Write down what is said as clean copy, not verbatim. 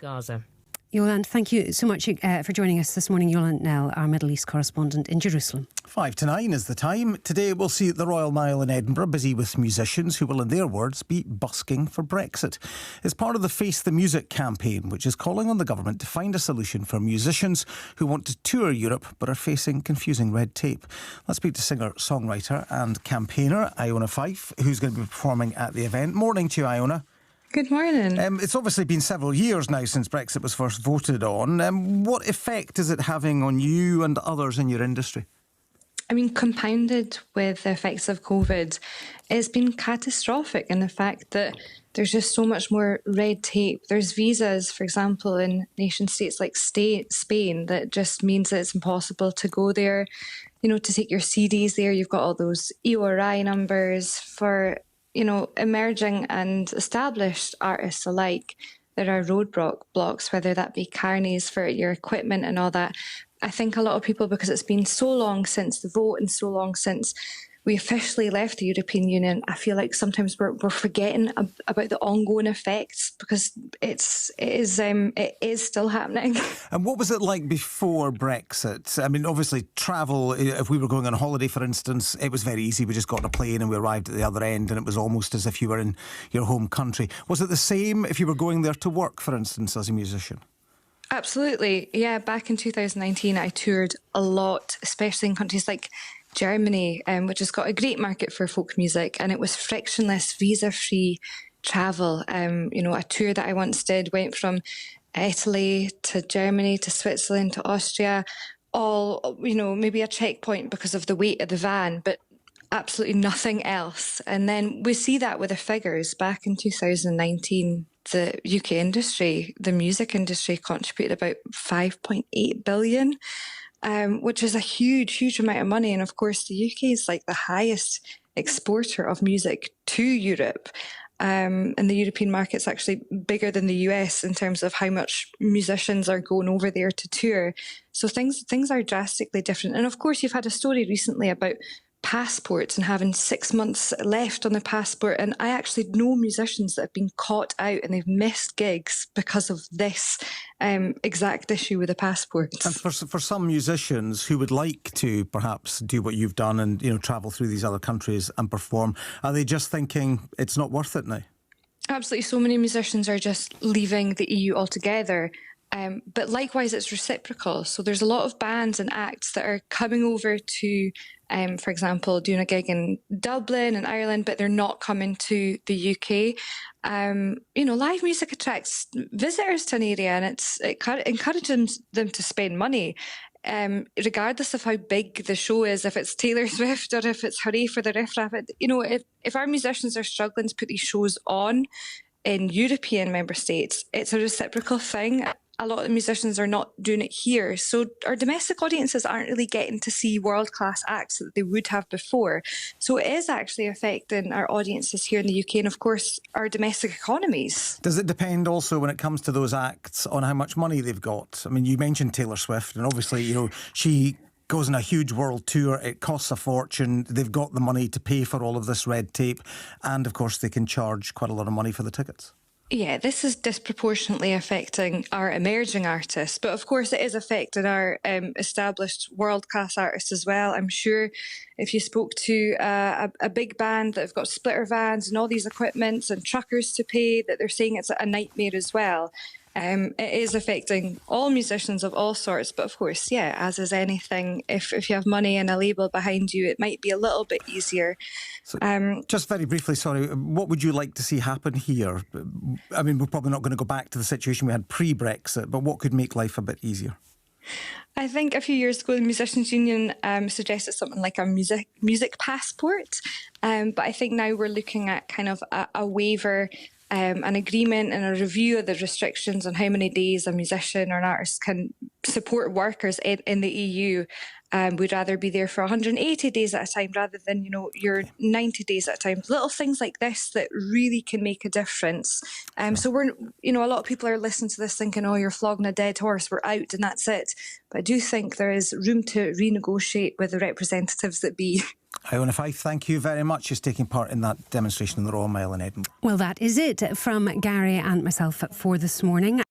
Gaza. Yolande, thank you so much for joining us this morning. Yolande Nell, our Middle East correspondent in Jerusalem. 5 to 9 is the time. Today we'll see the Royal Mile in Edinburgh busy with musicians who will, in their words, be busking for Brexit. It's part of the Face the Music campaign, which is calling on the government to find a solution for musicians who want to tour Europe but are facing confusing red tape. Let's speak to singer, songwriter and campaigner Iona Fyfe, who's going to be performing at the event. Morning to you, Iona. Good morning. It's obviously been several years now since Brexit was first voted on. What effect is it having on you and others in your industry? I mean, compounded with the effects of COVID, it's been catastrophic in the fact that there's just so much more red tape. There's visas, for example, in nation states like Spain that just means that it's impossible to go there, to take your CDs there. You've got all those EORI numbers for emerging and established artists alike. There are roadblocks, whether that be carnies for your equipment and all that. I think a lot of people, because it's been so long since the vote and so long since we officially left the European Union, I feel like sometimes we're forgetting about the ongoing effects because it is still happening. And what was it like before Brexit? I mean, obviously travel, if we were going on holiday, for instance, it was very easy. We just got on a plane and we arrived at the other end and it was almost as if you were in your home country. Was it the same if you were going there to work, for instance, as a musician? Absolutely. Yeah, back in 2019, I toured a lot, especially in countries like Germany, which has got a great market for folk music, and it was frictionless, visa-free travel. A tour that I once did went from Italy to Germany to Switzerland to Austria, all, maybe a checkpoint because of the weight of the van, but absolutely nothing else. And then we see that with the figures. Back in 2019, the UK industry, the music industry, contributed about 5.8 billion. Which is a huge amount of money. And of course, the UK is like the highest exporter of music to Europe. And the European market's actually bigger than the US in terms of how much musicians are going over there to tour. So things are drastically different. And of course, you've had a story recently about passports and having 6 months left on the passport. And I actually know musicians that have been caught out and they've missed gigs because of this exact issue with the passports. And for some musicians who would like to perhaps do what you've done and travel through these other countries and perform, are they just thinking it's not worth it now? Absolutely. So many musicians are just leaving the EU altogether. But likewise, it's reciprocal. So there's a lot of bands and acts that are coming over to, for example, doing a gig in Dublin and Ireland, but they're not coming to the UK. Live music attracts visitors to an area, and it encourages them to spend money. Regardless of how big the show is, if it's Taylor Swift or if it's Hooray for the Riff Raff, if our musicians are struggling to put these shows on in European member states, it's a reciprocal thing. A lot of the musicians are not doing it here. So our domestic audiences aren't really getting to see world-class acts that they would have before. So it is actually affecting our audiences here in the UK and, of course, our domestic economies. Does it depend also when it comes to those acts on how much money they've got? I mean, you mentioned Taylor Swift, and obviously, she goes on a huge world tour. It costs a fortune. They've got the money to pay for all of this red tape. And, of course, they can charge quite a lot of money for the tickets. Yeah, this is disproportionately affecting our emerging artists, but of course it is affecting our established world-class artists as well. I'm sure if you spoke to a big band that have got splitter vans and all these equipments and truckers to pay, that they're saying it's a nightmare as well. It is affecting all musicians of all sorts, but of course, yeah, as is anything, if you have money and a label behind you, it might be a little bit easier. So, just very briefly, sorry, what would you like to see happen here? I mean, we're probably not going to go back to the situation we had pre-Brexit, but what could make life a bit easier? I think a few years ago, the Musicians' Union suggested something like a music passport, but I think now we're looking at kind of a waiver, an agreement and a review of the restrictions on how many days a musician or an artist can support workers in the EU. We'd rather be there for 180 days at a time rather than, your 90 days at a time. Little things like this that really can make a difference. So we're, a lot of people are listening to this thinking, oh, you're flogging a dead horse, we're out and that's it. But I do think there is room to renegotiate with the representatives that be. Iona Fyfe, thank you very much. She's taking part in that demonstration in the Royal Mile in Edinburgh. Well, that is it from Gary and myself for this morning.